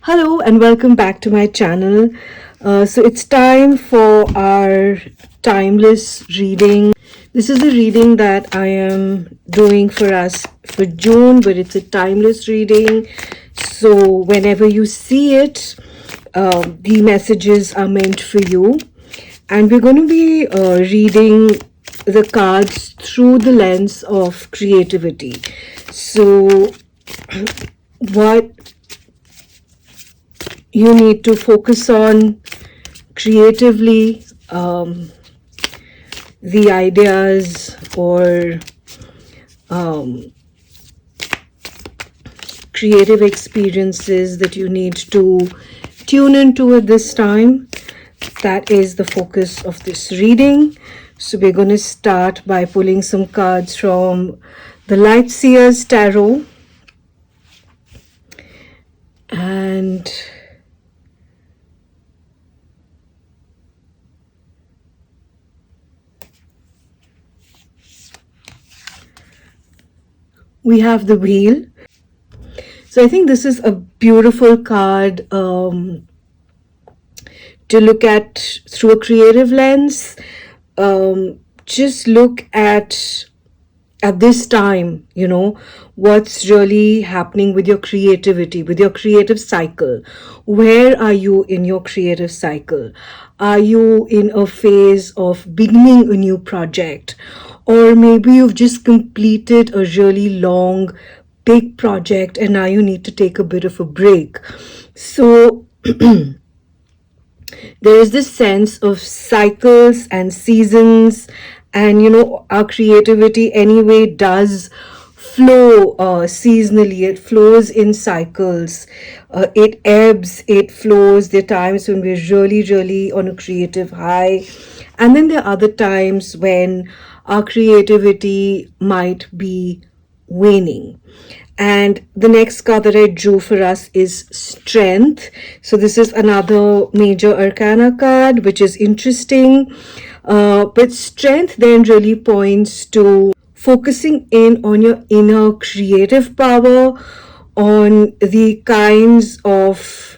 Hello and welcome back to my channel. So it's time for our timeless reading. This is the reading that I am doing for us for June, but it's a timeless reading. So whenever you see it, the messages are meant for you. And we're going to be reading the cards through the lens of creativity. So what you need to focus on creatively, the ideas or creative experiences that you need to tune into at this time. That is the focus of this reading. So we're going to start by pulling some cards from the Light Seers Tarot. And we have the Wheel. So I think this is a beautiful card to look at through a creative lens. Just look at this time, what's really happening with your creativity, with your creative cycle. Where are you in your creative cycle? Are you in a phase of beginning a new project? Or maybe you've just completed a really long, big project and now you need to take a bit of a break. So there is this sense of cycles and seasons, and our creativity anyway does flow seasonally. It flows in cycles. It ebbs, it flows. There are times when we're really on a creative high, and then there are other times when our creativity might be waning. And the next card that I drew for us is Strength. So this is another major arcana card, which is interesting. But Strength then really points to focusing in on your inner creative power, on the kinds of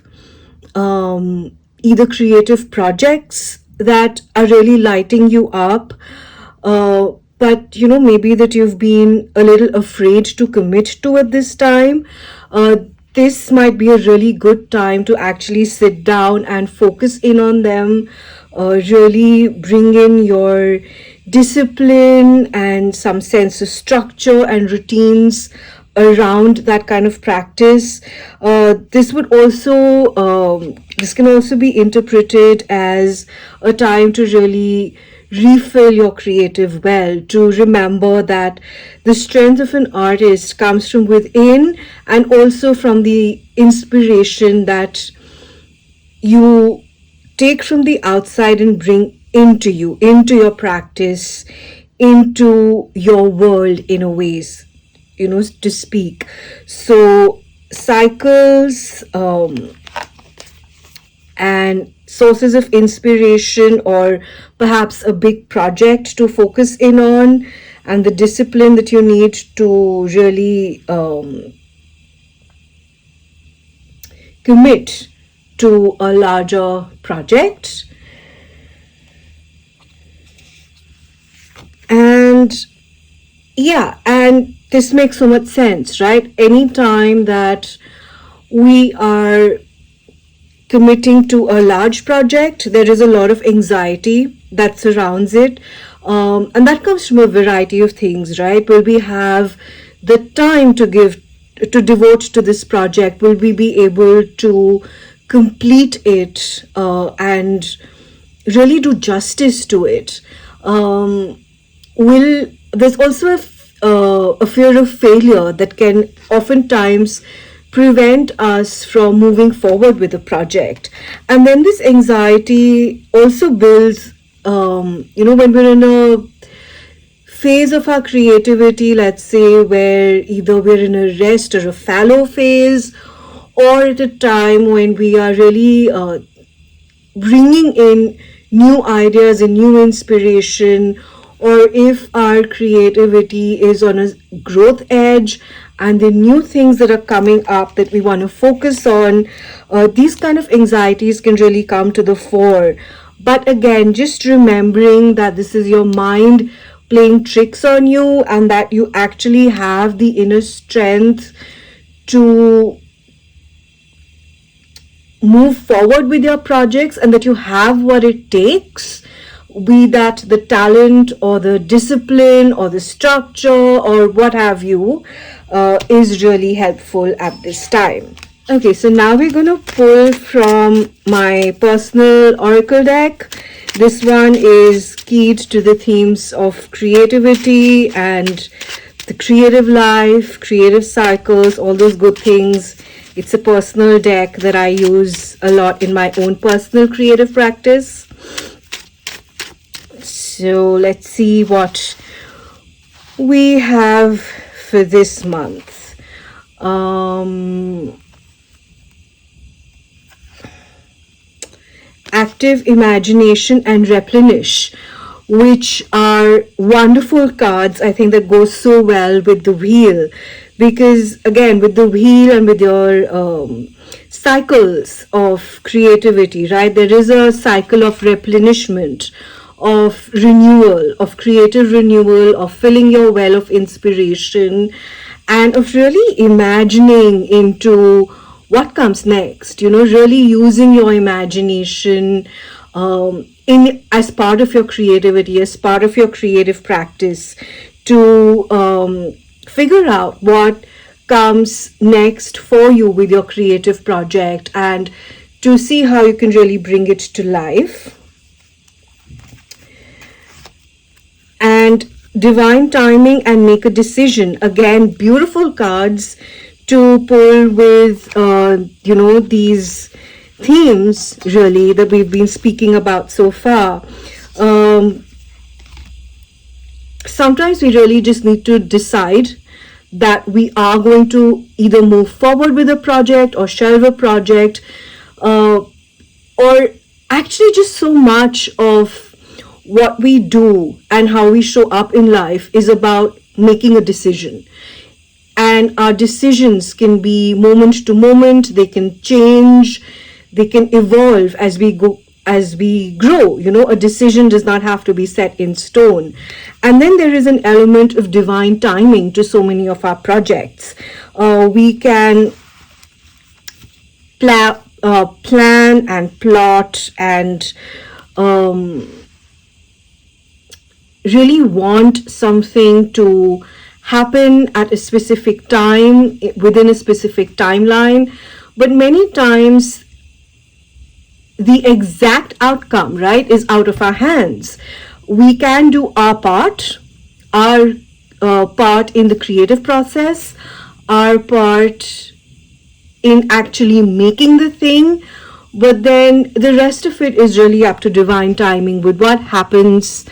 either creative projects that are really lighting you up, but maybe that you've been a little afraid to commit to at this time. This might be a really good time to actually sit down and focus in on them, really bring in your discipline and some sense of structure and routines around that kind of practice. This can also be interpreted as a time to really refill your creative well, to remember that the strength of an artist comes from within and also from the inspiration that you take from the outside and bring into you, into your practice, into your world in a ways, to speak. So cycles and sources of inspiration, or perhaps a big project to focus in on, and the discipline that you need to really commit to a larger project. And this makes so much sense, right? Anytime that we are committing to a large project, there is a lot of anxiety that surrounds it. And that comes from a variety of things, right? Will we have the time to devote to this project? Will we be able to complete it and really do justice to it? There's also a fear of failure that can oftentimes prevent us from moving forward with a project. And then this anxiety also builds, when we're in a phase of our creativity, let's say, where either we're in a rest or a fallow phase, or at a time when we are really bringing in new ideas and new inspiration, or if our creativity is on a growth edge and the new things that are coming up that we want to focus on, these kind of anxieties can really come to the fore. But again, just remembering that this is your mind playing tricks on you, and that you actually have the inner strength to move forward with your projects, and that you have what it takes, be that the talent or the discipline or the structure or what have you, is really helpful at this time. Okay, so now we're going to pull from my personal oracle deck. This one is keyed to the themes of creativity and the creative life, creative cycles, all those good things. It's a personal deck that I use a lot in my own personal creative practice. So let's see what we have for this month. Active imagination and replenish, which are wonderful cards. I think that goes so well with the wheel, because again, with the wheel and with your cycles of creativity, right, there is a cycle of replenishment, of renewal, of creative renewal, of filling your well of inspiration, and of really imagining into what comes next, really using your imagination in as part of your creativity, as part of your creative practice, to figure out what comes next for you with your creative project, and to see how you can really bring it to life. And divine timing and make a decision. Again, beautiful cards to pull with, these themes really that we've been speaking about so far. Sometimes we really just need to decide that we are going to either move forward with a project or shelve a project, or actually just so much of what we do and how we show up in life is about making a decision. And our decisions can be moment to moment, they can change, they can evolve as we grow. A decision does not have to be set in stone. And then there is an element of divine timing to so many of our projects. We can plan and plot and really want something to happen at a specific time, within a specific timeline, but many times the exact outcome, right, is out of our hands. We can do our part in the creative process, our part in actually making the thing, but then the rest of it is really up to divine timing with what happens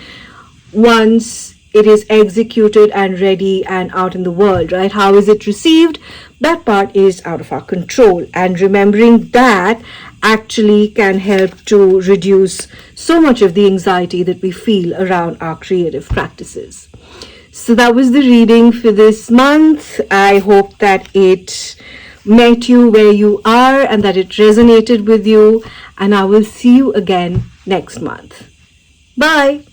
once it is executed and ready and out in the world, right? How is it received? That part is out of our control. And remembering that actually can help to reduce so much of the anxiety that we feel around our creative practices. So that was the reading for this month. I hope that it met you where you are and that it resonated with you. And I will see you again next month. Bye.